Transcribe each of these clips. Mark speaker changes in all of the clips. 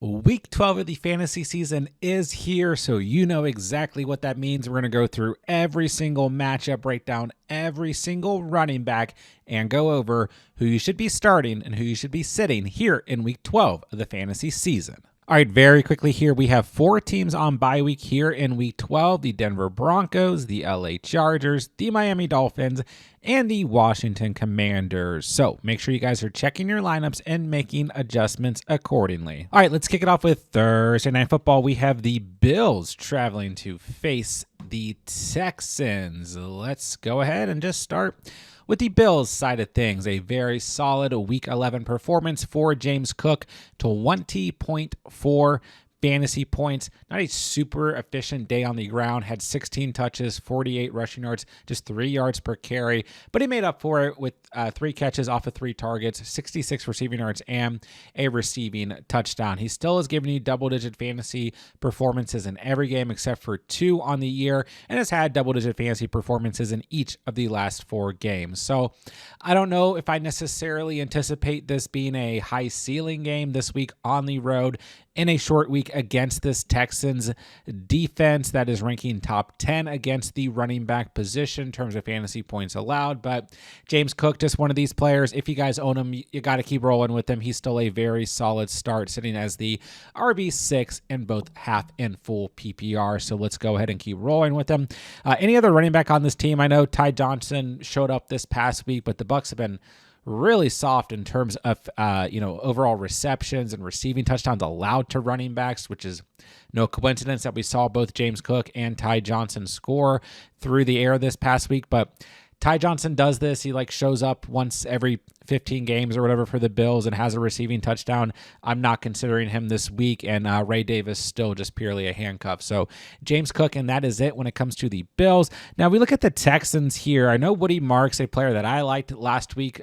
Speaker 1: Week 12 of the fantasy season is here, so you know exactly what that means. We're going to go through every single matchup, break down every single running back, and go over who you should be starting and who you should be sitting here in week 12 of the fantasy season. All right, very quickly here, we have 4 teams on bye week here in week 12, the Denver Broncos, the LA Chargers, the Miami Dolphins, and the Washington Commanders. So make sure you guys are checking your lineups and making adjustments accordingly. All right, let's kick it off with Thursday Night Football. We have the Bills traveling to face the Texans. Let's go ahead and just start with the Bills side of things. A very solid Week 11 performance for James Cook, 20.4 fantasy points. Not a super efficient day on the ground. Had 16 touches, 48 rushing yards, just 3 yards per carry. But he made up for it with 3 catches off of 3 targets, 66 receiving yards, and a receiving touchdown. He still is giving you double-digit fantasy performances in every game except for 2 on the year, and has had double-digit fantasy performances in each of the last 4 games. So I don't know if I necessarily anticipate this being a high ceiling game this week on the road in a short week against this Texans defense that is ranking top 10 against the running back position in terms of fantasy points allowed. But James Cook, just one of these players. If you guys own him, you got to keep rolling with him. He's still a very solid start, sitting as the RB6 in both half and full PPR. So let's go ahead and keep rolling with him. Any other running back on this team? I know Ty Johnson showed up this past week, but the Bucs have been really soft in terms of overall receptions and receiving touchdowns allowed to running backs, which is no coincidence that we saw both James Cook and Ty Johnson score through the air this past week. But Ty Johnson does this. He shows up once every 15 games or whatever for the Bills and has a receiving touchdown. I'm not considering him this week, and Ray Davis still just purely a handcuff. So James Cook, and that is it when it comes to the Bills. Now we look at the Texans here. I know Woody Marks, a player that I liked last week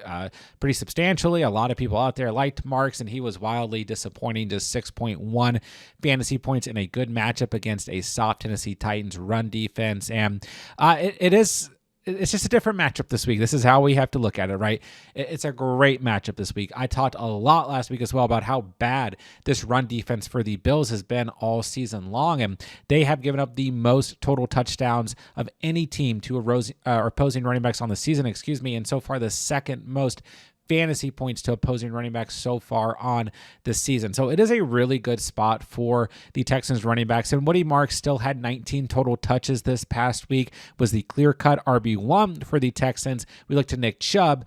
Speaker 1: pretty substantially. A lot of people out there liked Marks, and he was wildly disappointing, just 6.1 fantasy points in a good matchup against a soft Tennessee Titans run defense. And it's just a different matchup this week. This is how we have to look at it, right? It's a great matchup this week. I talked a lot last week as well about how bad this run defense for the Bills has been all season long, and they have given up the most total touchdowns of any team to opposing running backs on the season, and so far the second most fantasy points to opposing running backs so far on the season. So it is a really good spot for the Texans running backs. And Woody Marks still had 19 total touches this past week, was the clear-cut RB1 for the Texans. We look to Nick Chubb,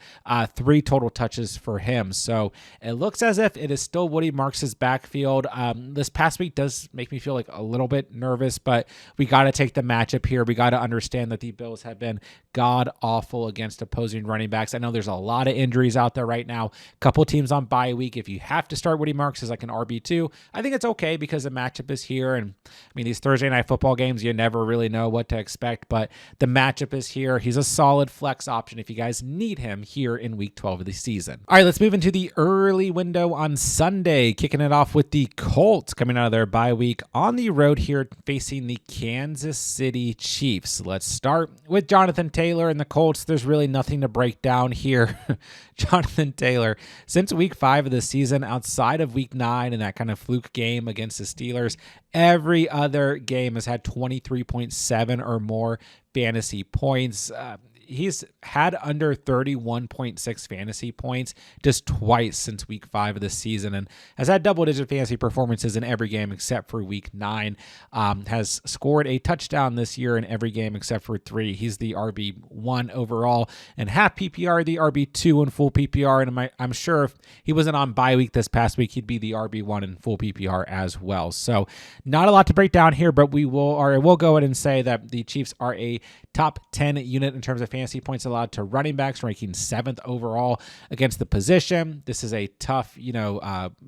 Speaker 1: 3 total touches for him. So it looks as if it is still Woody Marks' backfield. This past week does make me feel a little bit nervous, but we got to take the matchup here. We got to understand that the Bills have been god-awful against opposing running backs. I know there's a lot of injuries out there right now. Couple teams on bye week. If you have to start Woody Marks as an RB2, I think it's okay because the matchup is here. And these Thursday night football games, you never really know what to expect, but the matchup is here. He's a solid flex option if you guys need him here in week 12 of the season. All right, let's move into the early window on Sunday, kicking it off with the Colts coming out of their bye week on the road here facing the Kansas City Chiefs. Let's start with Jonathan Taylor and the Colts. There's really nothing to break down here. Jonathan Taylor, since week 5 of the season, outside of week 9 and that kind of fluke game against the Steelers, every other game has had 23.7 or more fantasy points. He's had under 31.6 fantasy points just twice since week 5 of the season, and has had double-digit fantasy performances in every game except for week 9. Has scored a touchdown this year in every game except for 3. He's the RB1 overall, and half PPR, the RB2 in full PPR, and I'm sure if he wasn't on bye week this past week, he'd be the RB1 in full PPR as well. So not a lot to break down here, but we'll go ahead and say that the Chiefs are a top 10 unit in terms of fantasy points allowed to running backs, ranking 7th overall against the position. This is a tough,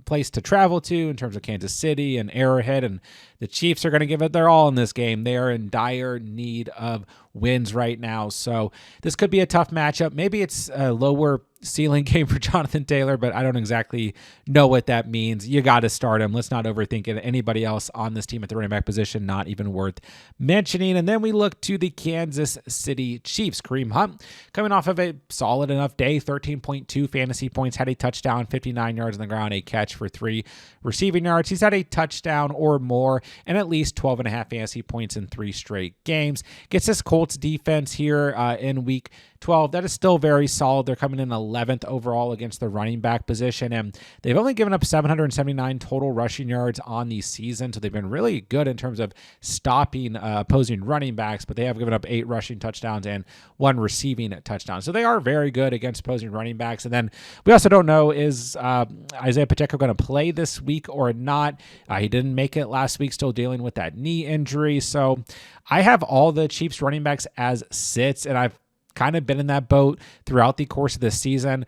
Speaker 1: place to travel to in terms of Kansas City and Arrowhead, and the Chiefs are going to give it their all in this game. They are in dire need of wins right now. So this could be a tough matchup. Maybe it's a lower ceiling game for Jonathan Taylor, but I don't exactly know what that means. You got to start him. Let's not overthink it. Anybody else on this team at the running back position, not even worth mentioning. And then we look to the Kansas City Chiefs. Kareem Hunt coming off of a solid enough day, 13.2 fantasy points, had a touchdown, 59 yards on the ground, a catch for 3 receiving yards. He's had a touchdown or more and at least 12.5 fantasy points in 3 straight games. Gets this Colts defense here in week 12. That is still very solid. They're coming in 11th overall against the running back position, and they've only given up 779 total rushing yards on the season, so they've been really good in terms of stopping opposing running backs, but they have given up 8 rushing touchdowns and 1 receiving touchdown. So they are very good against opposing running backs. And then we also don't know, is Isaiah Pacheco going to play this week or not? He didn't make it last week, still dealing with that knee injury. So I have all the Chiefs running backs as sits, and I've kind of been in that boat throughout the course of the season.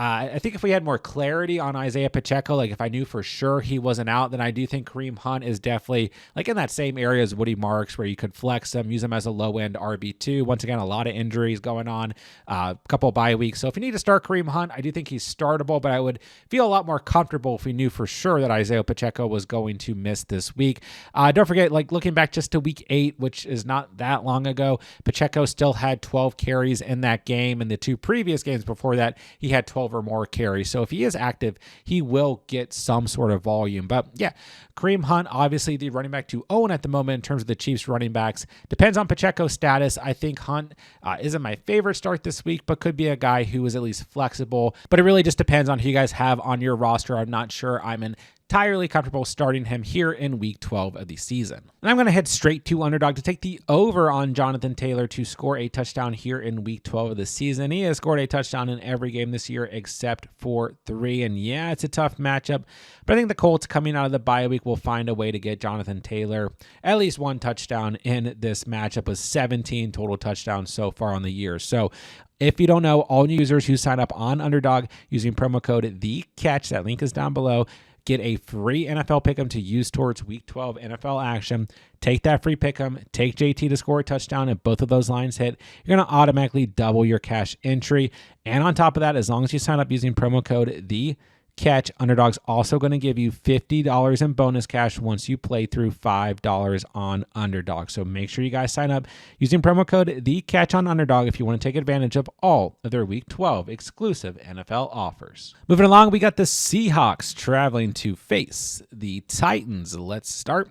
Speaker 1: I think if we had more clarity on Isaiah Pacheco, like if I knew for sure he wasn't out, then I do think Kareem Hunt is definitely like in that same area as Woody Marks, where you could flex him, use him as a low-end RB2. Once again, a lot of injuries going on, a couple bye weeks. So if you need to start Kareem Hunt, I do think he's startable, but I would feel a lot more comfortable if we knew for sure that Isaiah Pacheco was going to miss this week. Don't forget, like looking back just to week 8, which is not that long ago, Pacheco still had 12 carries in that game. And the 2 previous games before that, he had 12 or more carries. So if he is active, he will get some sort of volume. But yeah, Kareem Hunt, obviously the running back to own at the moment in terms of the Chiefs running backs. Depends on Pacheco's status. I think Hunt isn't my favorite start this week, but could be a guy who is at least flexible. But it really just depends on who you guys have on your roster. I'm not sure I'm entirely comfortable starting him here in week 12 of the season. And I'm going to head straight to Underdog to take the over on Jonathan Taylor to score a touchdown here in week 12 of the season. He has scored a touchdown in every game this year except for 3. And yeah, it's a tough matchup, but I think the Colts coming out of the bye week will find a way to get Jonathan Taylor at least 1 touchdown in this matchup, with 17 total touchdowns so far on the year. So if you don't know, all new users who sign up on Underdog using promo code THECATCH, that link is down below, get a free NFL pick'em to use towards week 12 NFL action. Take that free pick'em, take JT to score a touchdown. If both of those lines hit, you're going to automatically double your cash entry. And on top of that, as long as you sign up using promo code THECATCH, Underdog's also going to give you $50 in bonus cash once you play through $5 on Underdog. So make sure you guys sign up using promo code THECATCH on Underdog if you want to take advantage of all of their Week 12 exclusive NFL offers. Moving along, we got the Seahawks traveling to face the Titans. Let's start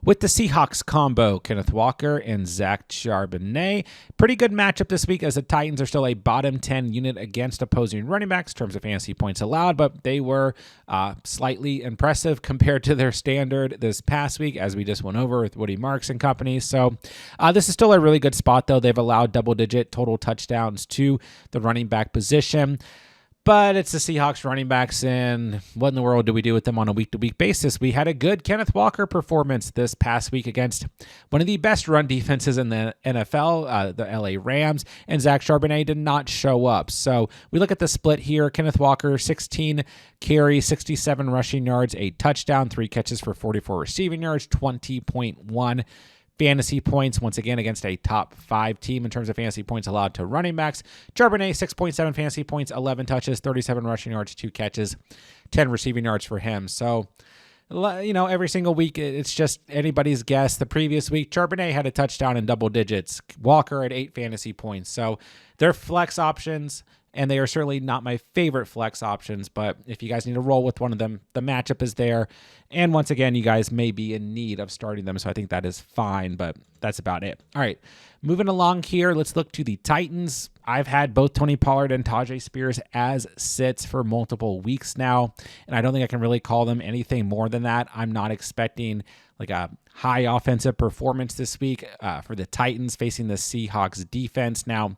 Speaker 1: with the Seahawks combo, Kenneth Walker and Zach Charbonnet. Pretty good matchup this week, as the Titans are still a bottom 10 unit against opposing running backs in terms of fantasy points allowed, but they were slightly impressive compared to their standard this past week, as we just went over with Woody Marks and company. So this is still a really good spot, though. They've allowed double-digit total touchdowns to the running back position. But it's the Seahawks running backs, and what in the world do we do with them on a week-to-week basis? We had a good Kenneth Walker performance this past week against one of the best run defenses in the NFL, the LA Rams, and Zach Charbonnet did not show up. So we look at the split here. Kenneth Walker, 16 carries, 67 rushing yards, 8 touchdown, 3 catches for 44 receiving yards, 20.1 fantasy points, once again against a top 5 team in terms of fantasy points allowed to running backs. Charbonnet, 6.7 fantasy points, 11 touches, 37 rushing yards, 2 catches, 10 receiving yards for him. So, you know, every single week, it's just anybody's guess. The previous week, Charbonnet had a touchdown in double digits. Walker had 8 fantasy points. So they're flex options, and they are certainly not my favorite flex options, but if you guys need to roll with one of them, the matchup is there. And once again, you guys may be in need of starting them, so I think that is fine, but that's about it. All right, moving along here, let's look to the Titans. I've had both Tony Pollard and Tajay Spears as sits for multiple weeks now, and I don't think I can really call them anything more than that. I'm not expecting like a high offensive performance this week for the Titans facing the Seahawks defense. Now,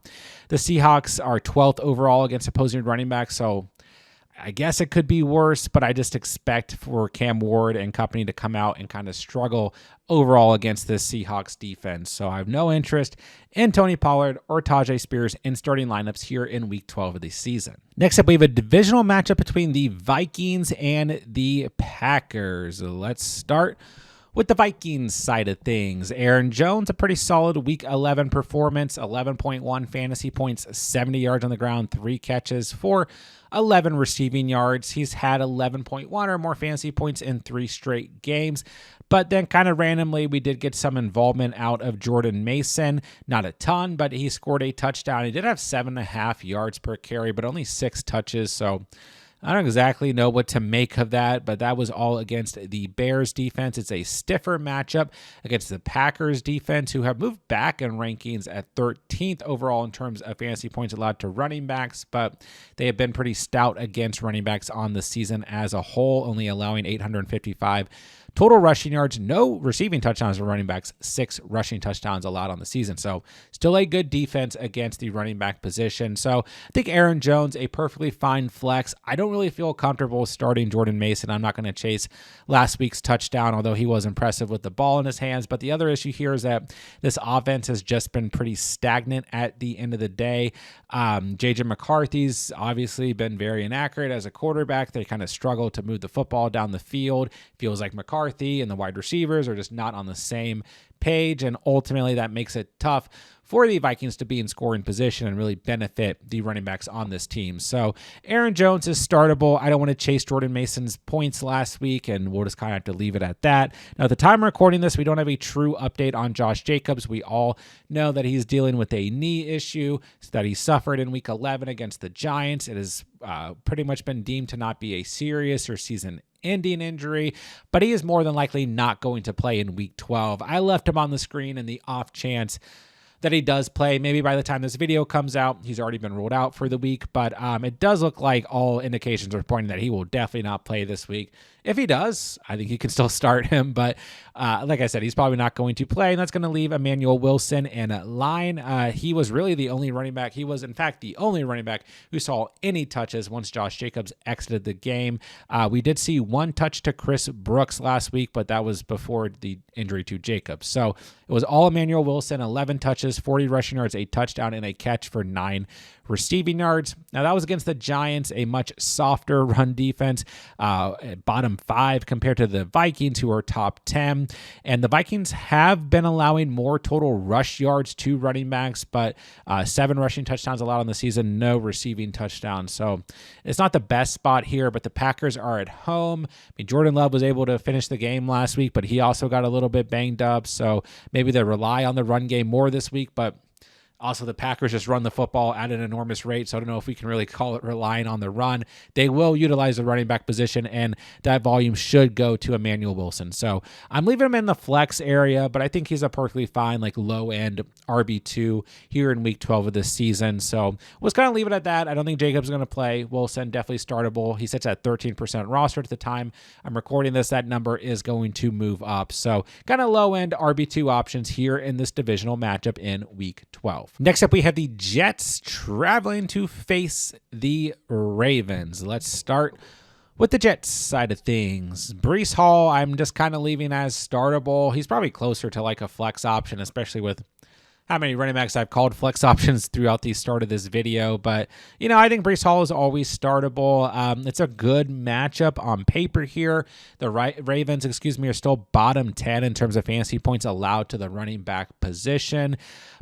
Speaker 1: the Seahawks are 12th overall against opposing running backs, so I guess it could be worse, but I just expect for Cam Ward and company to come out and kind of struggle overall against this Seahawks defense. So I have no interest in Tony Pollard or Tajay Spears in starting lineups here in week 12 of the season. Next up, we have a divisional matchup between the Vikings and the Packers. Let's start With the Vikings side of things, Aaron Jones, a pretty solid Week 11 performance, 11.1 fantasy points, 70 yards on the ground, 3 catches for 11 receiving yards. He's had 11.1 or more fantasy points in 3 straight games. But then kind of randomly, we did get some involvement out of Jordan Mason. Not a ton, but he scored a touchdown. He did have 7.5 yards per carry, but only 6 touches. So I don't exactly know what to make of that, but that was all against the Bears defense. It's a stiffer matchup against the Packers defense, who have moved back in rankings at 13th overall in terms of fantasy points allowed to running backs, but they have been pretty stout against running backs on the season as a whole, only allowing 855 total rushing yards, no receiving touchdowns for running backs, 6 rushing touchdowns allowed on the season. So still a good defense against the running back position. So I think Aaron Jones, a perfectly fine flex. I don't really feel comfortable starting Jordan Mason. I'm not going to chase last week's touchdown, although he was impressive with the ball in his hands. But the other issue here is that this offense has just been pretty stagnant at the end of the day. J.J. McCarthy's obviously been very inaccurate as a quarterback. They kind of struggle to move the football down the field. Feels like McCarthy and the wide receivers are just not on the same page, and ultimately that makes it tough for the Vikings to be in scoring position and really benefit the running backs on this team. So Aaron Jones is startable. I don't want to chase Jordan Mason's points last week, and we'll just kind of have to leave it at that. Now, at the time of recording this, we don't have a true update on Josh Jacobs. We all know that he's dealing with a knee issue that he suffered in Week 11 against the Giants. It has pretty much been deemed to not be a serious or season-ending injury, but he is more than likely not going to play in Week 12. I left him on the screen in the off chance that he does play. Maybe by the time this video comes out, he's already been ruled out for the week, but it does look like all indications are pointing that he will definitely not play this week. If he does, I think you can still start him, but like I said, he's probably not going to play, and that's going to leave Emmanuel Wilson in line. He was really the only running back. He was, in fact, the only running back who saw any touches once Josh Jacobs exited the game. We did see 1 touch to Chris Brooks last week, but that was before the injury to Jacobs. So it was all Emmanuel Wilson, 11 touches, 40 rushing yards, a touchdown, and a catch for 9 receiving yards. Now, that was against the Giants, a much softer run defense, bottom 5 compared to the Vikings, who are top 10. And the Vikings have been allowing more total rush yards to running backs, but 7 rushing touchdowns allowed on the season, no receiving touchdowns. So it's not the best spot here, but the Packers are at home. I mean, Jordan Love was able to finish the game last week, but he also got a little bit banged up. So maybe they rely on the run game more this week, but also, the Packers just run the football at an enormous rate, so I don't know if we can really call it relying on the run. They will utilize the running back position, and that volume should go to Emmanuel Wilson. So I'm leaving him in the flex area, but I think he's a perfectly fine, like low-end RB2 here in Week 12 of this season. So we'll just kind of leave it at that. I don't think Jacobs is going to play. Wilson definitely startable. He sits at 13% roster at the time I'm recording this. That number is going to move up. So kind of low-end RB2 options here in this divisional matchup in Week 12. Next up, we have the Jets traveling to face the Ravens. Let's start with the Jets side of things. Breece Hall, I'm just kind of leaving as startable. He's probably closer to like a flex option, especially with how many running backs I've called flex options throughout the start of this video. But, you know, I think Breece Hall is always startable. It's a good matchup on paper here. The Ravens, are still bottom 10 in terms of fantasy points allowed to the running back position.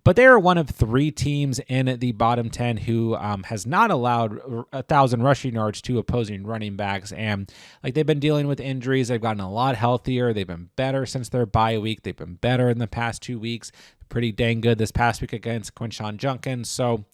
Speaker 1: But they are one of 3 teams in the bottom 10 who has not allowed 1,000 rushing yards to opposing running backs. And like they've been dealing with injuries. They've gotten a lot healthier. They've been better since their bye week. They've been better in the past 2 weeks. Pretty dang good this past week against Quinshon Judkins. So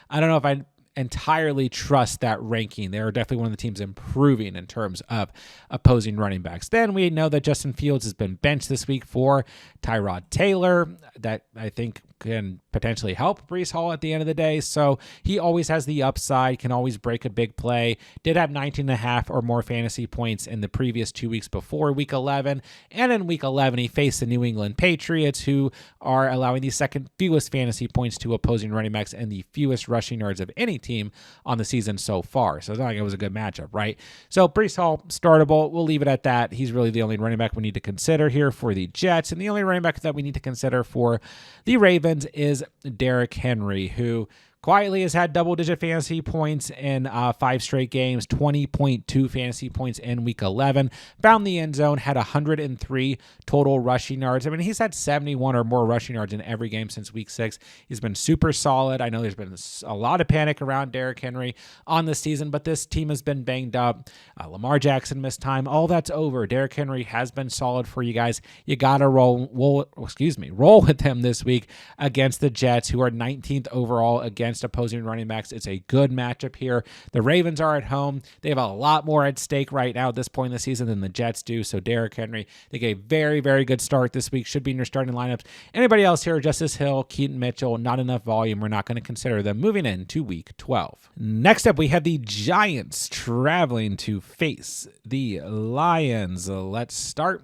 Speaker 1: I don't know if I entirely trust that ranking. They're definitely one of the teams improving in terms of opposing running backs. Then we know that Justin Fields has been benched this week for Tyrod Taylor. That I think can potentially help Breece Hall at the end of the day. So he always has the upside, can always break a big play. Did have 19.5 or more fantasy points in the previous 2 weeks before Week 11. And in Week 11, he faced the New England Patriots, who are allowing the second fewest fantasy points to opposing running backs and the fewest rushing yards of any team on the season so far. So it's not like it was a good matchup, right? So Breece Hall, startable. We'll leave it at that. He's really the only running back we need to consider here for the Jets. And the only running back that we need to consider for the Ravens is Derrick Henry, who quietly has had double-digit fantasy points in 5 straight games, 20.2 fantasy points in Week 11. Found the end zone, had 103 total rushing yards. I mean, he's had 71 or more rushing yards in every game since Week 6. He's been super solid. I know there's been a lot of panic around Derrick Henry on the season, but this team has been banged up. Lamar Jackson missed time. All that's over. Derrick Henry has been solid for you guys. You got to roll with him this week against the Jets, who are 19th overall against opposing running backs. It's a good matchup here. The Ravens are at home. They have a lot more at stake right now at this point in the season than the Jets do. So Derrick Henry, they gave a very, very good start this week. Should be in your starting lineups. Anybody else here? Justice Hill, Keaton Mitchell, not enough volume. We're not going to consider them moving into Week 12. Next up, we have the Giants traveling to face the Lions. Let's start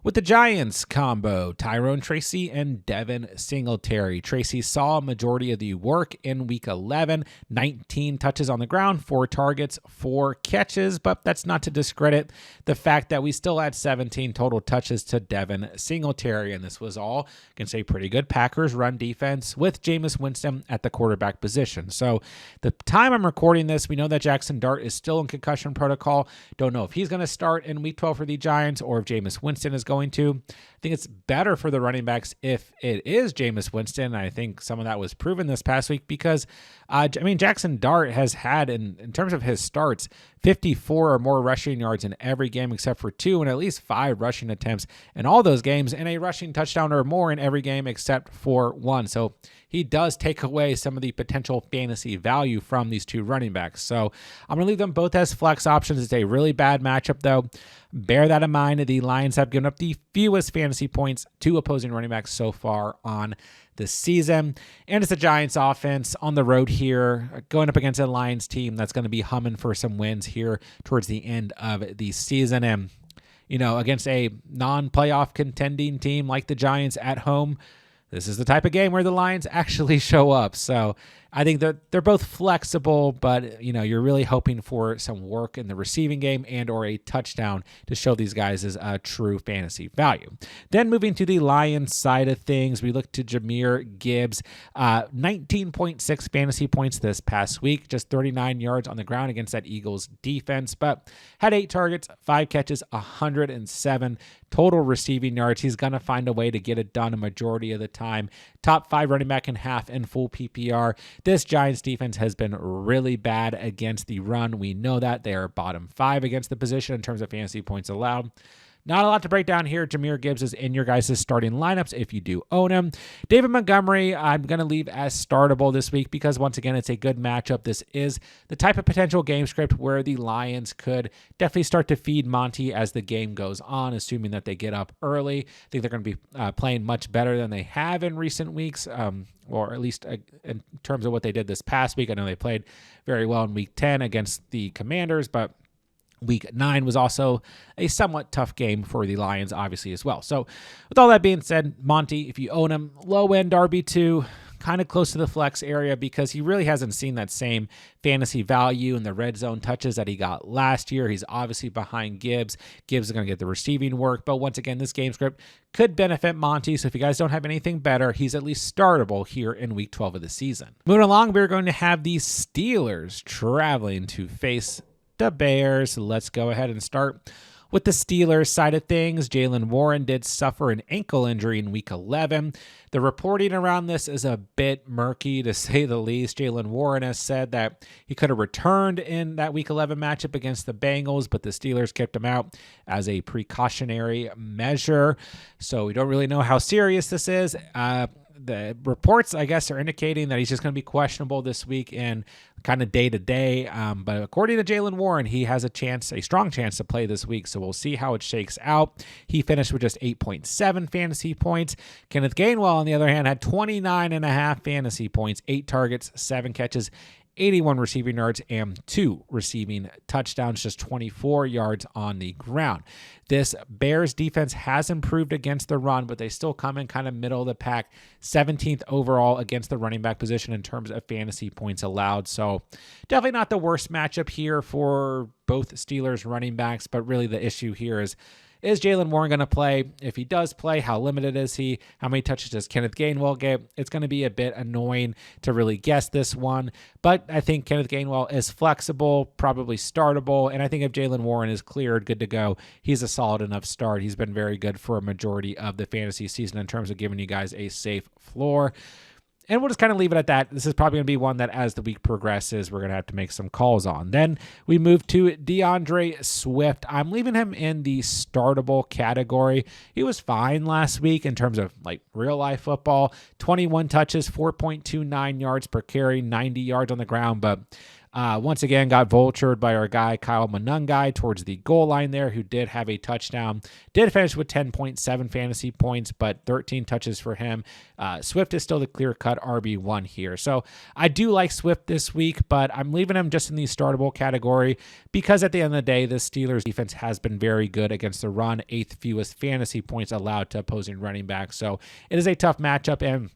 Speaker 1: with the Giants combo, Tyrone Tracy and Devin Singletary. Tracy saw a majority of the work in Week 11, 19 touches on the ground, 4 targets, 4 catches, but that's not to discredit the fact that we still had 17 total touches to Devin Singletary, and this was all against a pretty good Packers run defense with Jameis Winston at the quarterback position. So the time I'm recording this, we know that Jackson Dart is still in concussion protocol. Don't know if he's going to start in Week 12 for the Giants or if Jameis Winston is going to. I think it's better for the running backs if it is Jameis Winston. I think some of that was proven this past week because, Jackson Dart has had, in terms of his starts, 54 or more rushing yards in every game except for 2 and at least 5 rushing attempts in all those games and a rushing touchdown or more in every game except for 1. So he does take away some of the potential fantasy value from these 2 running backs. So I'm going to leave them both as flex options. It's a really bad matchup, though. Bear that in mind. The Lions have given up the fewest fantasy points to opposing running backs so far on the season. And it's the Giants offense on the road here, going up against a Lions team that's going to be humming for some wins here towards the end of the season. And, against a non-playoff contending team like the Giants at home, this is the type of game where the Lions actually show up. So I think that they're both flexible, but you're really hoping for some work in the receiving game and or a touchdown to show these guys as a true fantasy value. Then moving to the Lions side of things, we look to Jahmyr Gibbs, 19.6 fantasy points this past week, just 39 yards on the ground against that Eagles defense, but had 8 targets, 5 catches, 107 total receiving yards. He's going to find a way to get it done a majority of the time. Top 5 running back in half in full PPR. This Giants defense has been really bad against the run. We know that. They are bottom 5 against the position in terms of fantasy points allowed. Not a lot to break down here. Jahmyr Gibbs is in your guys' starting lineups if you do own him. David Montgomery, I'm going to leave as startable this week because, once again, it's a good matchup. This is the type of potential game script where the Lions could definitely start to feed Monty as the game goes on, assuming that they get up early. I think they're going to be playing much better than they have in recent weeks, or at least in terms of what they did this past week. I know they played very well in Week 10 against the Commanders, but Week 9 was also a somewhat tough game for the Lions, obviously, as well. So with all that being said, Monty, if you own him, low-end RB2, kind of close to the flex area because he really hasn't seen that same fantasy value in the red zone touches that he got last year. He's obviously behind Gibbs. Gibbs is going to get the receiving work, but once again, this game script could benefit Monty. So if you guys don't have anything better, he's at least startable here in Week 12 of the season. Moving along, we're going to have the Steelers traveling to face the Bears. Let's go ahead and start with the Steelers side of things. Jaylen Warren did suffer an ankle injury in Week 11. The reporting around this is a bit murky, to say the least. Jaylen Warren has said that he could have returned in that Week 11 matchup against the Bengals, but the Steelers kept him out as a precautionary measure. So we don't really know how serious this is. The reports, I guess, are indicating that he's just going to be questionable this week and kind of day to day. But according to Jaylen Warren, he has a strong chance to play this week. So we'll see how it shakes out. He finished with just 8.7 fantasy points. Kenneth Gainwell, on the other hand, had 29.5 fantasy points, 8 targets, 7 catches, 81 receiving yards, and 2 receiving touchdowns, just 24 yards on the ground. This Bears defense has improved against the run, but they still come in kind of middle of the pack, 17th overall against the running back position in terms of fantasy points allowed. So definitely not the worst matchup here for both Steelers running backs, but really the issue here is is Jaylen Warren going to play? If he does play, how limited is he? How many touches does Kenneth Gainwell get? It's going to be a bit annoying to really guess this one, but I think Kenneth Gainwell is flexible, probably startable, and I think if Jaylen Warren is cleared, good to go, he's a solid enough start. He's been very good for a majority of the fantasy season in terms of giving you guys a safe floor. And we'll just kind of leave it at that. This is probably going to be one that as the week progresses, we're going to have to make some calls on. Then we move to DeAndre Swift. I'm leaving him in the startable category. He was fine last week in terms of like real life football. 21 touches, 4.29 yards per carry, 90 yards on the ground, but once again, got vultured by our guy, Kyle Monangai, towards the goal line there, who did have a touchdown. Did finish with 10.7 fantasy points, but 13 touches for him. Swift is still the clear-cut RB1 here. So I do like Swift this week, but I'm leaving him just in the startable category because at the end of the day, the Steelers defense has been very good against the run, 8th fewest fantasy points allowed to opposing running backs. So it is a tough matchup, and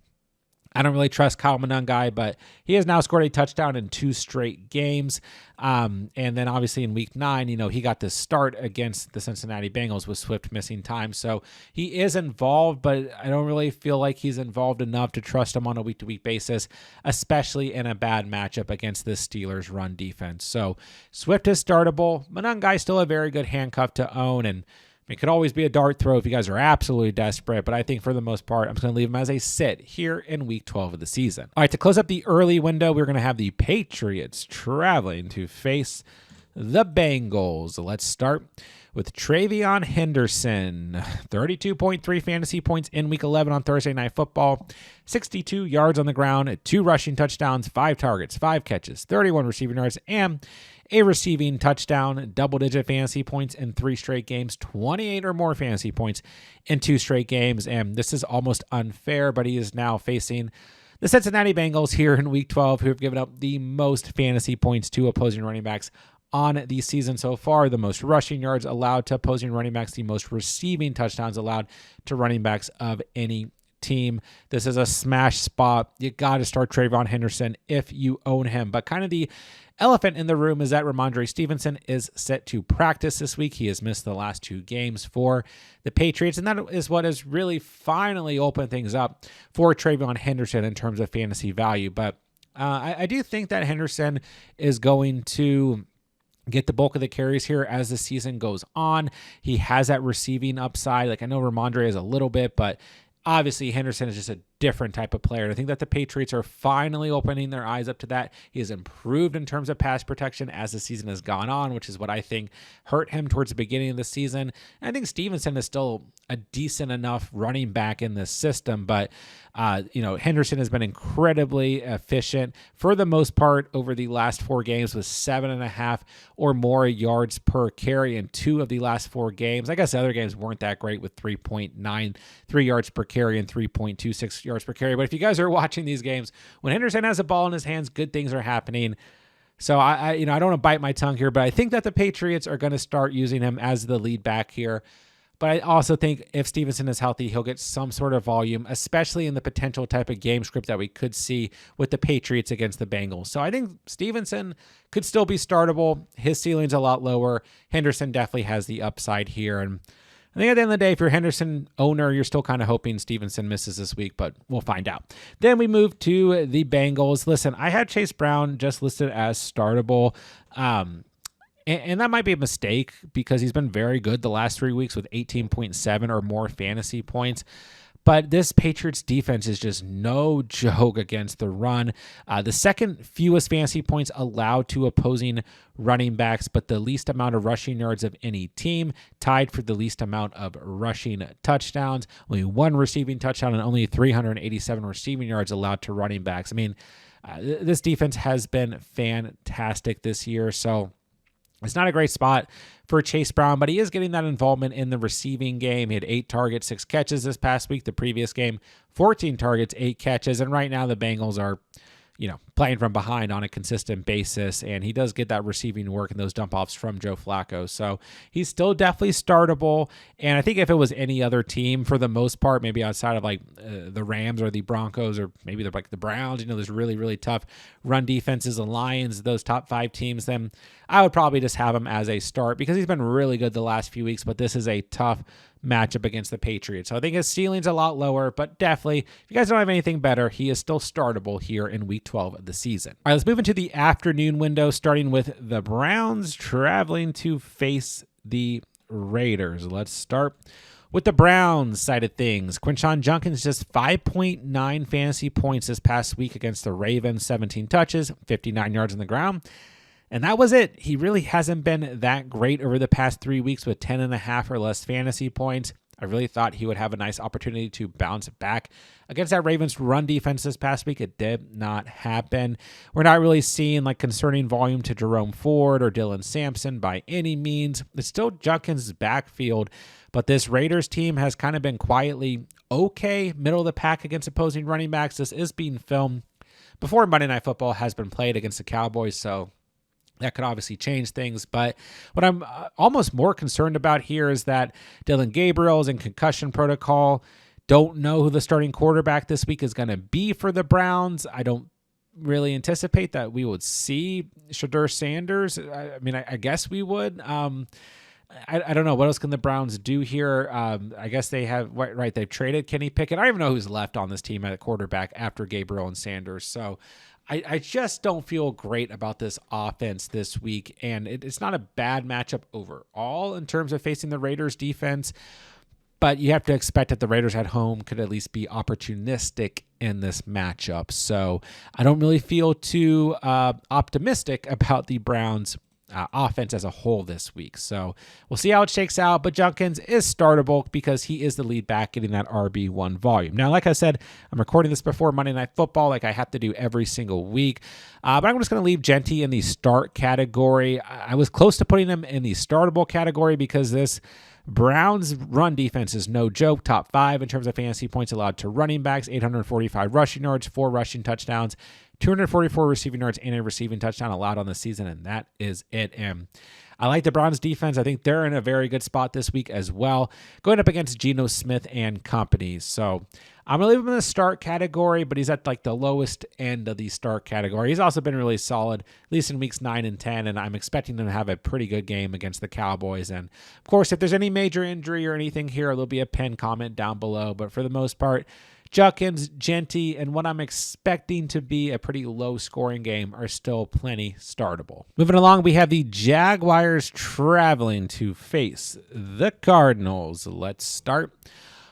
Speaker 1: I don't really trust Kyle Monangai, but he has now scored a touchdown in 2 straight games. And then obviously in week 9, he got the start against the Cincinnati Bengals with Swift missing time. So he is involved, but I don't really feel like he's involved enough to trust him on a week-to-week basis, especially in a bad matchup against the Steelers run defense. So Swift is startable. Monangai still a very good handcuff to own, and it could always be a dart throw if you guys are absolutely desperate, but I think for the most part, I'm just going to leave him as a sit here in week 12 of the season. All right, to close up the early window, we're going to have the Patriots traveling to face the Bengals. Let's start with Travion Henderson, 32.3 fantasy points in week 11 on Thursday Night Football, 62 yards on the ground, 2 rushing touchdowns, 5 targets, 5 catches, 31 receiving yards, and a receiving touchdown, double-digit fantasy points in 3 straight games, 28 or more fantasy points in 2 straight games, and this is almost unfair, but he is now facing the Cincinnati Bengals here in Week 12, who have given up the most fantasy points to opposing running backs on the season so far, the most rushing yards allowed to opposing running backs, the most receiving touchdowns allowed to running backs of any team. This is a smash spot. You got to start Travion Henderson if you own him, but kind of the elephant in the room is that Ramondre Stevenson is set to practice this week. He has missed the last 2 games for the Patriots, and that is what has really finally opened things up for Travion Henderson in terms of fantasy value. But I do think that Henderson is going to get the bulk of the carries here as the season goes on. He has that receiving upside. Like I know Ramondre is a little bit, but obviously Henderson is just a different type of player. And I think that the Patriots are finally opening their eyes up to that. He has improved in terms of pass protection as the season has gone on, which is what I think hurt him towards the beginning of the season. And I think Stevenson is still a decent enough running back in this system, but Henderson has been incredibly efficient for the most part over the last 4 games with 7.5 or more yards per carry in 2 of the last 4 games. I guess the other games weren't that great with 3.93 yards per carry and 3.26 yards per carry. But if you guys are watching these games, when Henderson has a ball in his hands, good things are happening. So I don't want to bite my tongue here, but I think that the Patriots are going to start using him as the lead back here. But I also think if Stevenson is healthy, he'll get some sort of volume, especially in the potential type of game script that we could see with the Patriots against the Bengals. So I think Stevenson could still be startable. His ceiling's a lot lower. Henderson definitely has the upside here. And I think at the end of the day, if you're a Henderson owner, you're still kind of hoping Stevenson misses this week, but we'll find out. Then we move to the Bengals. Listen, I had Chase Brown just listed as startable. And that might be a mistake because he's been very good the last 3 weeks with 18.7 or more fantasy points. But this Patriots defense is just no joke against the run. The second fewest fantasy points allowed to opposing running backs, but the least amount of rushing yards of any team, tied for the least amount of rushing touchdowns. Only 1 receiving touchdown and only 387 receiving yards allowed to running backs. I mean, this defense has been fantastic this year, so it's not a great spot for Chase Brown, but he is getting that involvement in the receiving game. He had 8 targets, 6 catches this past week. The previous game, 14 targets, 8 catches. And right now the Bengals are, playing from behind on a consistent basis, and he does get that receiving work and those dump offs from Joe Flacco. So he's still definitely startable. And I think if it was any other team, for the most part, maybe outside of like the Rams or the Broncos or maybe they're like the Browns, there's really, really tough run defenses, the Lions, those top 5 teams, then I would probably just have him as a start because he's been really good the last few weeks, but this is a tough matchup against the Patriots. So I think his ceiling's a lot lower, but definitely, if you guys don't have anything better, he is still startable here in week 12 of the season. All right, let's move into the afternoon window, starting with the Browns traveling to face the Raiders. Let's start with the Browns side of things. Quinshon Judkins just 5.9 fantasy points this past week against the Ravens, 17 touches, 59 yards on the ground. And that was it. He really hasn't been that great over the past 3 weeks with 10.5 or less fantasy points. I really thought he would have a nice opportunity to bounce back against that Ravens run defense this past week. It did not happen. We're not really seeing like concerning volume to Jerome Ford or Dylan Sampson by any means. It's still Judkins' backfield, but this Raiders team has kind of been quietly okay, middle of the pack against opposing running backs. This is being filmed before Monday Night Football has been played against the Cowboys, so that could obviously change things. But what I'm almost more concerned about here is that Dylan Gabriel is in concussion protocol. Don't know who the starting quarterback this week is going to be for the Browns. I don't really anticipate that we would see Shadur Sanders. I guess we would. I don't know. What else can the Browns do here? I guess they have, right, they've traded Kenny Pickett. I don't even know who's left on this team at quarterback after Gabriel and Sanders. So I just don't feel great about this offense this week, and it's not a bad matchup overall in terms of facing the Raiders defense, but you have to expect that the Raiders at home could at least be opportunistic in this matchup. So I don't really feel too optimistic about the Browns offense as a whole this week. So we'll see how it shakes out, but Judkins is startable because he is the lead back getting that RB1 volume. Now, like I said, I'm recording this before Monday Night Football like I have to do every single week, but I'm just going to leave Genty in the start category. I was close to putting him in the startable category because this Browns run defense is no joke. Top 5 in terms of fantasy points allowed to running backs, 845 rushing yards, 4 rushing touchdowns, 244 receiving yards, and a receiving touchdown allowed on the season, and that is it. And I like the Browns defense. I think they're in a very good spot this week as well, going up against Geno Smith and company. So I'm going to leave him in the start category, but he's at like the lowest end of the start category. He's also been really solid, at least in weeks 9 and 10, and I'm expecting him to have a pretty good game against the Cowboys. And of course, if there's any major injury or anything here, there'll be a pinned comment down below. But for the most part, Judkins, Genty, and what I'm expecting to be a pretty low-scoring game are still plenty startable. Moving along, we have the Jaguars traveling to face the Cardinals. Let's start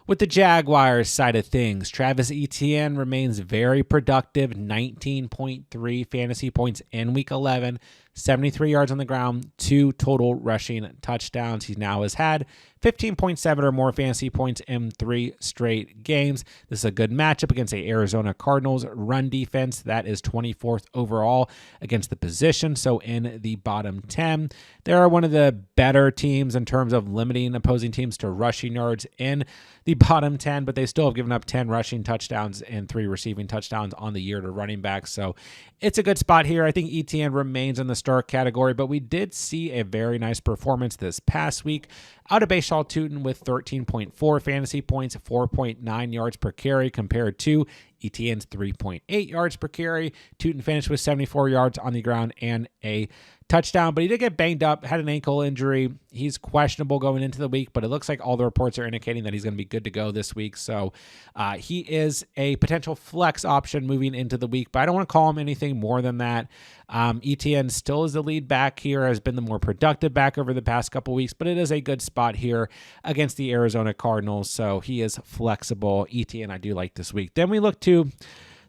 Speaker 1: with the Jaguars side of things. Travis Etienne remains very productive, 19.3 fantasy points in Week 11, 73 yards on the ground, 2 total rushing touchdowns. He now has had 15.7 or more fantasy points in 3 straight games. This is a good matchup against the Arizona Cardinals run defense. That is 24th overall against the position, so in the bottom 10. They're one of the better teams in terms of limiting opposing teams to rushing yards in the bottom 10, but they still have given up 10 rushing touchdowns and 3 receiving touchdowns on the year to running backs. So it's a good spot here. I think Etienne remains in the start category, but we did see a very nice performance this past week out of Bashaw Tutin with 13.4 fantasy points, 4.9 yards per carry compared to Etienne's 3.8 yards per carry. Tutin finished with 74 yards on the ground and a touchdown, but he did get banged up, had an ankle injury. He's questionable going into the week, but it looks like all the reports are indicating that he's going to be good to go this week. So he is a potential flex option moving into the week, but I don't want to call him anything more than that. Etienne still is the lead back here, has been the more productive back over the past couple weeks, but it is a good spot here against the Arizona Cardinals. So he is flexible. Etienne, I do like this week. Then we look to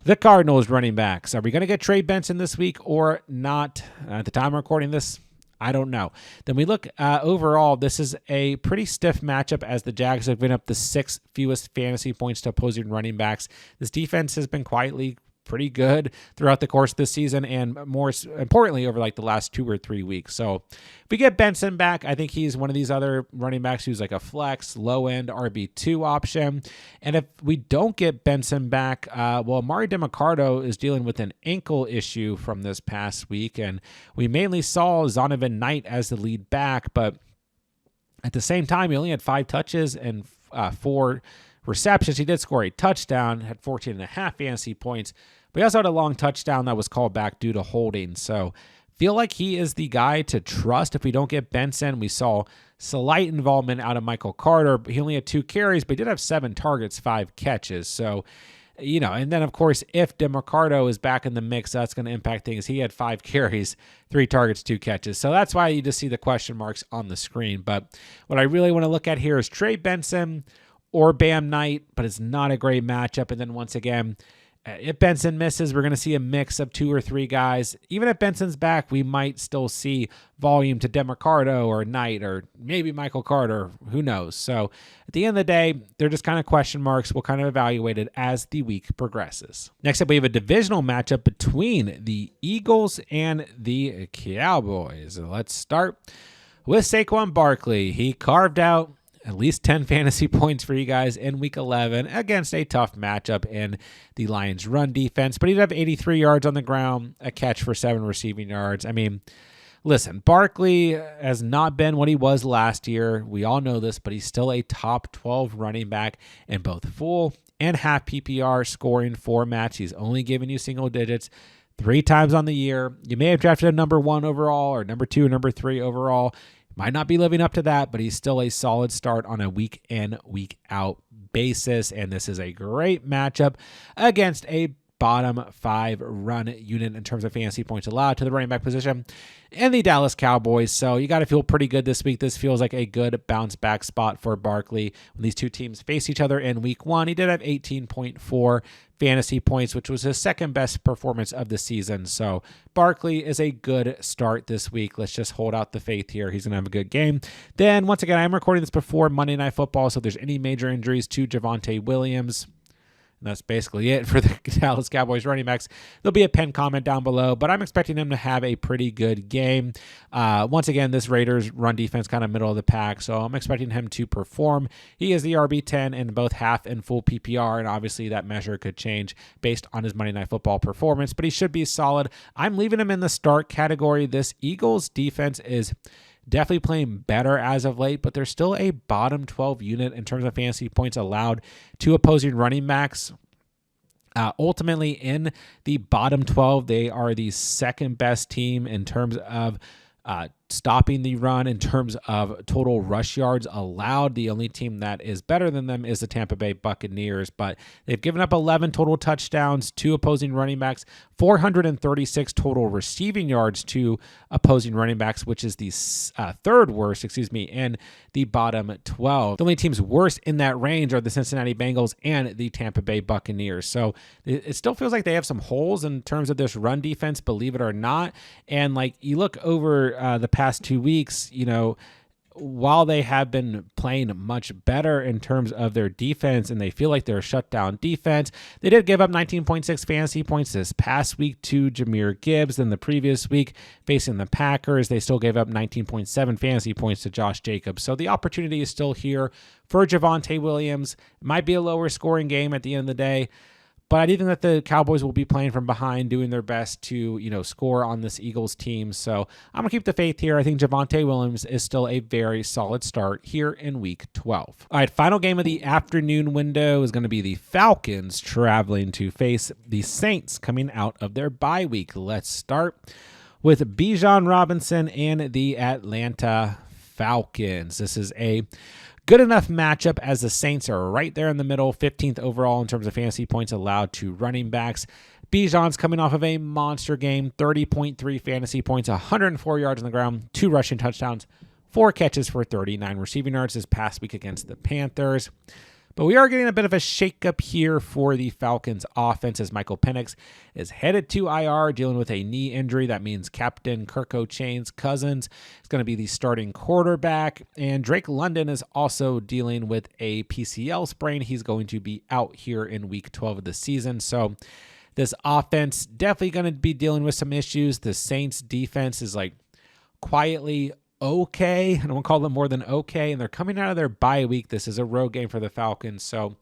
Speaker 1: the Cardinals running backs. Are we going to get Trey Benson this week or not? At the time I'm recording this, I don't know. Then we look overall, this is a pretty stiff matchup as the Jags have given up the 6th fewest fantasy points to opposing running backs. This defense has been quietly pretty good throughout the course of the season, and more importantly over like the last 2 or 3 weeks. So if we get Benson back, I think he's one of these other running backs who's like a flex low end RB2 option. And if we don't get Benson back, well, Amari DeMarcado is dealing with an ankle issue from this past week, and we mainly saw Zonovan Knight as the lead back, but at the same time, he only had 5 touches and 4 receptions. He did score a touchdown, had 14.5 fantasy points, but he also had a long touchdown that was called back due to holding. So feel like he is the guy to trust if we don't get Benson. We saw slight involvement out of Michael Carter. He only had 2 carries, but he did have 7 targets, 5 catches. So, and then, of course, if DeMarcado is back in the mix, that's going to impact things. He had 5 carries, 3 targets, 2 catches. So that's why you just see the question marks on the screen. But what I really want to look at here is Trey Benson or Bam Knight, but it's not a great matchup. And then once again, if Benson misses, we're going to see a mix of 2 or 3 guys. Even if Benson's back, we might still see volume to DeMarcado or Knight or maybe Michael Carter. Who knows? So at the end of the day, they're just kind of question marks. We'll kind of evaluate it as the week progresses. Next up, we have a divisional matchup between the Eagles and the Cowboys. Let's start with Saquon Barkley. He carved out at least 10 fantasy points for you guys in week 11 against a tough matchup in the Lions run defense, but he'd have 83 yards on the ground, a catch for 7 receiving yards. I mean, listen, Barkley has not been what he was last year. We all know this, but he's still a top 12 running back in both full and half PPR scoring formats. He's only given you single digits 3 times on the year. You may have drafted a number 1 overall or number 2 or number 3 overall. Might not be living up to that, but he's still a solid start on a week in, week out basis. And this is a great matchup against a bottom 5 run unit in terms of fantasy points allowed to the running back position and the Dallas Cowboys. So you got to feel pretty good this week. This feels like a good bounce back spot for Barkley. When these 2 teams face each other in week 1, he did have 18.4 fantasy points, which was his second best performance of the season. So Barkley is a good start this week. Let's just hold out the faith here. He's going to have a good game. Then once again, I'm recording this before Monday Night Football. So if there's any major injuries to Javonte Williams, and that's basically it for the Dallas Cowboys running backs. There'll be a pinned comment down below, but I'm expecting him to have a pretty good game. Once again, this Raiders run defense kind of middle of the pack, so I'm expecting him to perform. He is the RB10 in both half and full PPR, and obviously that measure could change based on his Monday Night Football performance, but he should be solid. I'm leaving him in the start category. This Eagles defense is definitely playing better as of late, but they're still a bottom 12 unit in terms of fantasy points allowed to opposing running backs. Ultimately, in the bottom 12, they are the second best team in terms of stopping the run, in terms of total rush yards allowed. The only team that is better than them is the Tampa Bay Buccaneers, but they've given up 11 total touchdowns to opposing running backs, 436 total receiving yards to opposing running backs, which is the third worst, in the bottom 12. The only teams worse in that range are the Cincinnati Bengals and the Tampa Bay Buccaneers. So it still feels like they have some holes in terms of this run defense, believe it or not. And like you look over the past 2 weeks, while they have been playing much better in terms of their defense and they feel like they're a shutdown defense, they did give up 19.6 fantasy points this past week to Jahmyr Gibbs. Then the previous week facing the Packers, they still gave up 19.7 fantasy points to Josh Jacobs. So the opportunity is still here for Javonte Williams. It might be a lower scoring game at the end of the day, but I do think that the Cowboys will be playing from behind, doing their best to, score on this Eagles team. So I'm going to keep the faith here. I think Javonte Williams is still a very solid start here in Week 12. All right, final game of the afternoon window is going to be the Falcons traveling to face the Saints coming out of their bye week. Let's start with Bijan Robinson and the Atlanta Falcons. This is a good enough matchup as the Saints are right there in the middle, 15th overall in terms of fantasy points allowed to running backs. Bijan's coming off of a monster game, 30.3 fantasy points, 104 yards on the ground, 2 rushing touchdowns, 4 catches for 39 receiving yards this past week against the Panthers. But we are getting a bit of a shakeup here for the Falcons offense as Michael Penix is headed to IR dealing with a knee injury. That means Captain Kirk O'Chain's Cousins is going to be the starting quarterback. And Drake London is also dealing with a PCL sprain. He's going to be out here in Week 12 of the season. So This offense definitely going to be dealing with some issues. The Saints defense is like quietly okay. I don't want to call them more than okay. And they're coming out of their bye week. This is a road game for the Falcons. So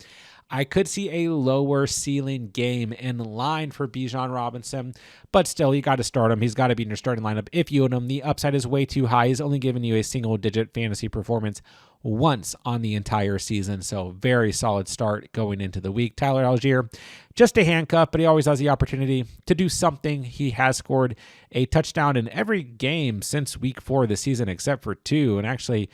Speaker 1: I could see a lower ceiling game in line for Bijan Robinson, but still, you got to start him. He's got to be in your starting lineup if you own him. The upside is way too high. He's only giving you a single-digit fantasy performance once on the entire season, so very solid start going into the week. Tyler Algier, just a handcuff, but he always has the opportunity to do something. He has scored a touchdown in every game since week 4 of the season except for 2, and actually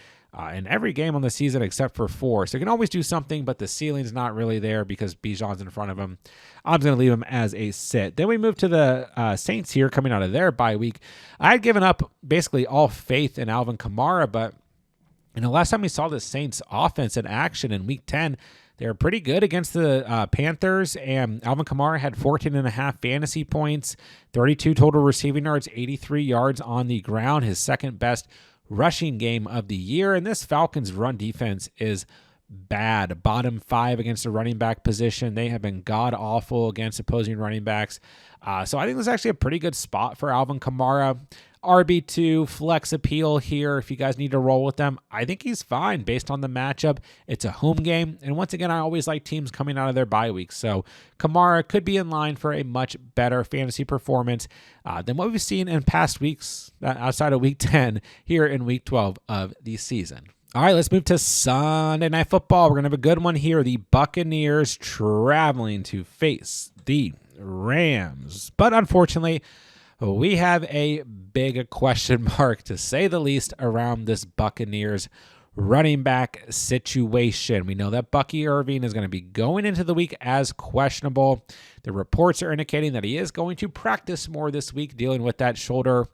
Speaker 1: in every game on the season except for 4. So he can always do something, but the ceiling's not really there because Bijan's in front of him. I'm going to leave him as a sit. Then we move to the Saints here coming out of their bye week. I had given up basically all faith in Alvin Kamara, but last time we saw the Saints offense in action in week 10, they were pretty good against the Panthers, and Alvin Kamara had 14.5 fantasy points, 32 total receiving yards, 83 yards on the ground, his second best rushing game of the year. And this Falcons run defense is bad. Bottom 5 against the running back position. They have been god awful against opposing running backs. So I think this is actually a pretty good spot for Alvin Kamara. RB2 flex appeal here. If you guys need to roll with them, I think he's fine based on the matchup. It's a home game. And once again, I always like teams coming out of their bye week. So Kamara could be in line for a much better fantasy performance than what we've seen in past weeks outside of week 10 here in week 12 of the season. All right, let's move to Sunday Night Football. We're going to have a good one here. The Buccaneers traveling to face the Rams. But unfortunately, we have a big question mark, to say the least, around this Buccaneers running back situation. We know that Bucky Irving is going to be going into the week as questionable. The reports are indicating that he is going to practice more this week, dealing with that shoulder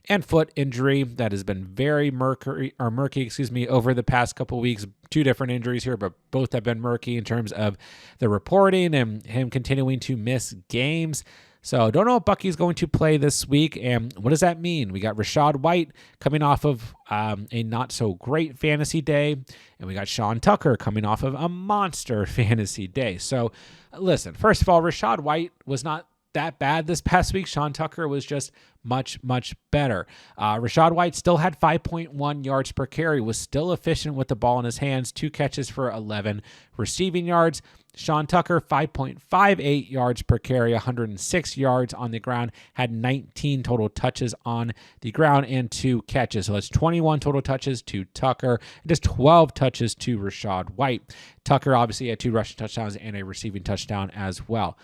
Speaker 1: and foot injury that has been very murky over the past couple weeks. 2 different injuries here, but both have been murky in terms of the reporting and him continuing to miss games. So don't know if Bucky's going to play this week. And what does that mean? We got Rachaad White coming off of a not so great fantasy day. And we got Sean Tucker coming off of a monster fantasy day. So listen, first of all, Rachaad White was not that bad this past week. Sean Tucker was just much, much better. Rachaad White still had 5.1 yards per carry, was still efficient with the ball in his hands, 2 catches for 11 receiving yards. Sean Tucker, 5.58 yards per carry, 106 yards on the ground, had 19 total touches on the ground and 2 catches. So that's 21 total touches to Tucker, and just 12 touches to Rachaad White. Tucker obviously had 2 rushing touchdowns and a receiving touchdown as well.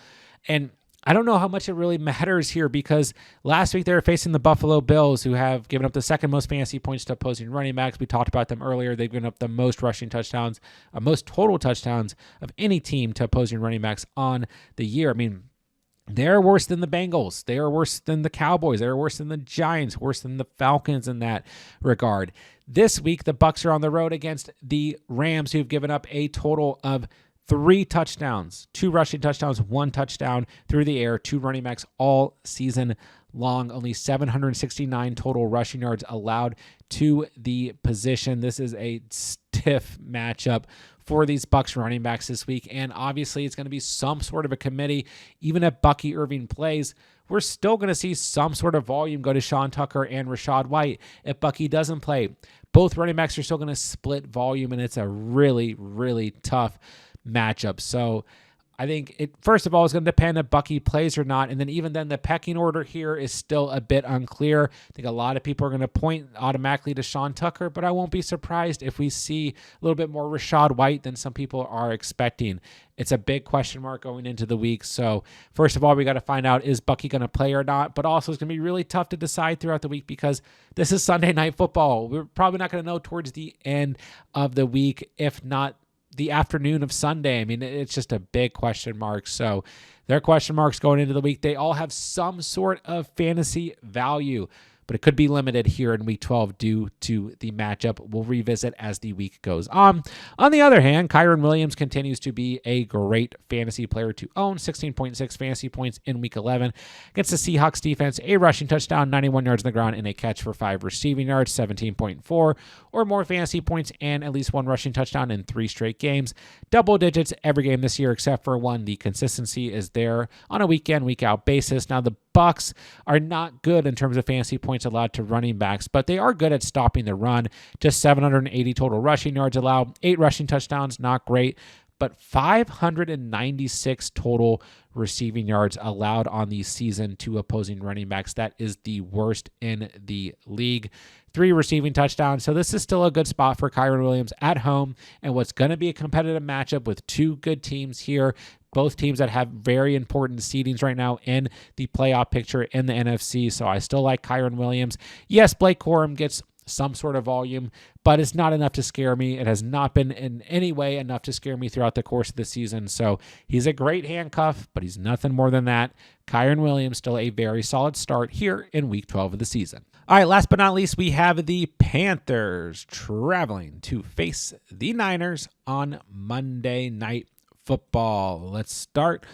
Speaker 1: And I don't know how much it really matters here, because last week they were facing the Buffalo Bills, who have given up the second most fantasy points to opposing running backs. We talked about them earlier. They've given up the most rushing touchdowns, most total touchdowns of any team to opposing running backs on the year. I mean, they're worse than the Bengals. They are worse than the Cowboys. They're worse than the Giants, worse than the Falcons in that regard. This week, the Bucs are on the road against the Rams, who've given up a total of 3 touchdowns, 2 rushing touchdowns, 1 touchdown through the air, 2 running backs all season long. Only 769 total rushing yards allowed to the position. This is a stiff matchup for these Bucs running backs this week, and obviously it's going to be some sort of a committee. Even if Bucky Irving plays, we're still going to see some sort of volume go to Sean Tucker and Rachaad White. If Bucky doesn't play, both running backs are still going to split volume, and it's a really, really tough matchup. So I think it, first of all, is going to depend if Bucky plays or not. And then even then, the pecking order here is still a bit unclear. I think a lot of people are going to point automatically to Sean Tucker, but I won't be surprised if we see a little bit more Rachaad White than some people are expecting. It's a big question mark going into the week. So first of all, we got to find out, is Bucky going to play or not? But also it's going to be really tough to decide throughout the week, because this is Sunday Night Football. We're probably not going to know towards the end of the week, if not the afternoon of Sunday. I mean, it's just a big question mark. So there are question marks going into the week. They all have some sort of fantasy value, but but it could be limited here in week 12 due to the matchup. We'll revisit as the week goes on. On the other hand, Kyren Williams continues to be a great fantasy player to own. 16.6 fantasy points in week 11 against the Seahawks defense, a rushing touchdown, 91 yards on the ground, and a catch for 5 receiving yards, 17.4 or more fantasy points, and at least 1 rushing touchdown in 3 straight games. Double digits every game this year except for one. The consistency is there on a week in, week out basis. Now, the Bucks are not good in terms of fantasy points allowed to running backs, but they are good at stopping the run. Just 780 total rushing yards allowed, 8 rushing touchdowns, not great, but 596 total receiving yards allowed on the season to opposing running backs. That is the worst in the league. 3 receiving touchdowns. So this is still a good spot for Kyren Williams at home, and what's going to be a competitive matchup with 2 good teams here. Both teams that have very important seedings right now in the playoff picture in the NFC. So I still like Kyren Williams. Yes, Blake Corum gets some sort of volume, but it's not enough to scare me. It has not been in any way enough to scare me throughout the course of the season. So he's a great handcuff, but he's nothing more than that. Kyren Williams still a very solid start here in week 12 of the season. All right, last but not least, we have the Panthers traveling to face the Niners on Monday Night Football. Let's start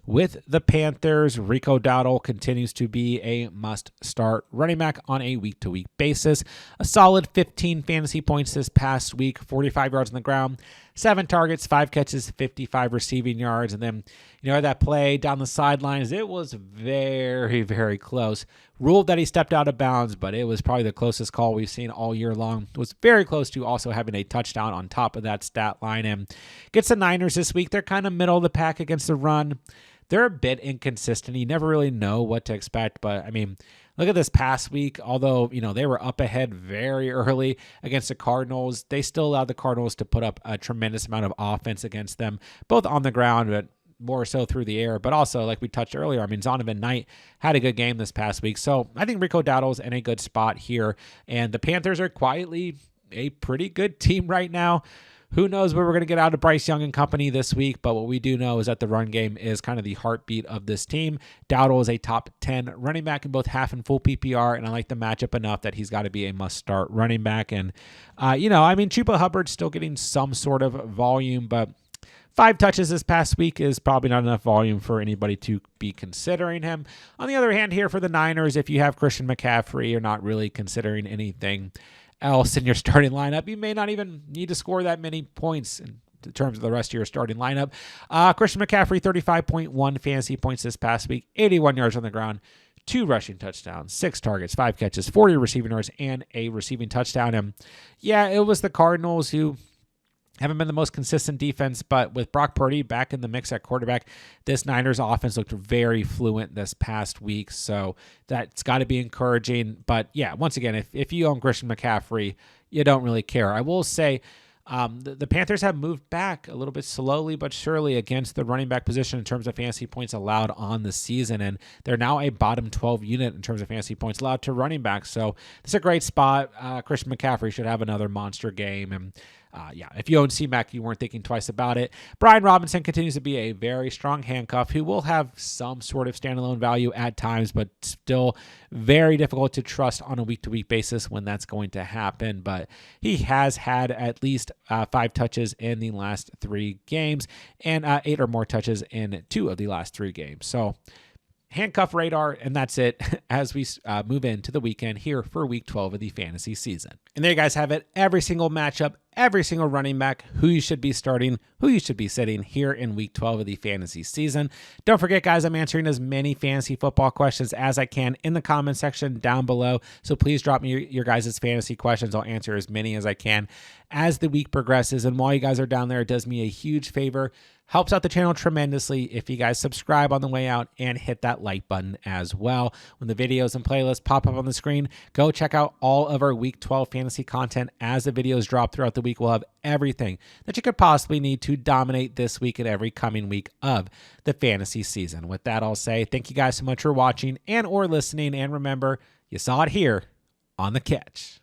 Speaker 1: with the Panthers. Rico Dowdle continues to be a must-start running back on a week-to-week basis. A solid 15 fantasy points this past week, 45 yards on the ground, 7 targets, 5 catches, 55 receiving yards. And then, that play down the sidelines, it was very, very close. Ruled that he stepped out of bounds, but it was probably the closest call we've seen all year long. It was very close to also having a touchdown on top of that stat line. And gets the Niners this week. They're kind of middle of the pack against the run. They're a bit inconsistent. You never really know what to expect, but look at this past week. Although, they were up ahead very early against the Cardinals, they still allowed the Cardinals to put up a tremendous amount of offense against them, both on the ground, but more so through the air. But also, like we touched earlier, Zonovan Knight had a good game this past week. So I think Rico Dowdle's in a good spot here. And the Panthers are quietly a pretty good team right now. Who knows where we're going to get out of Bryce Young and company this week, but what we do know is that the run game is kind of the heartbeat of this team. Dowdle is a top 10 running back in both half and full PPR, and I like the matchup enough that he's got to be a must-start running back. And, Chuba Hubbard's still getting some sort of volume, but 5 touches this past week is probably not enough volume for anybody to be considering him. On the other hand, here for the Niners, if you have Christian McCaffrey, you're not really considering anything else in your starting lineup. You may not even need to score that many points in terms of the rest of your starting lineup. Christian McCaffrey, 35.1 fantasy points this past week, 81 yards on the ground, 2 rushing touchdowns, 6 targets, 5 catches, 40 receiving yards, and a receiving touchdown. And yeah, it was the Cardinals who haven't been the most consistent defense, but with Brock Purdy back in the mix at quarterback, this Niners offense looked very fluent this past week, so that's got to be encouraging. But yeah, once again, if you own Christian McCaffrey, you don't really care. I will say the Panthers have moved back a little bit slowly but surely against the running back position in terms of fantasy points allowed on the season, and they're now a bottom 12 unit in terms of fantasy points allowed to running backs. So this is a great spot. Christian McCaffrey should have another monster game, and if you own C-Mac, you weren't thinking twice about it. Brian Robinson continues to be a very strong handcuff who will have some sort of standalone value at times, but still very difficult to trust on a week-to-week basis when that's going to happen. But he has had at least 5 touches in the last 3 games and 8 or more touches in 2 of the last 3 games. So handcuff radar, and that's it as we move into the weekend here for week 12 of the fantasy season. And there you guys have it. Every single matchup, every single running back, who you should be starting, who you should be sitting here in week 12 of the fantasy season. Don't forget, guys, I'm answering as many fantasy football questions as I can in the comment section down below. So please drop me your guys' fantasy questions. I'll answer as many as I can as the week progresses. And while you guys are down there, it does me a huge favor. Helps out the channel tremendously if you guys subscribe on the way out and hit that like button as well. When the videos and playlists pop up on the screen, go check out all of our week 12 fantasy content. As the videos drop throughout the week, we'll have everything that you could possibly need to dominate this week and every coming week of the fantasy season. With that, I'll say thank you guys so much for watching and or listening. And remember, you saw it here on The Catch.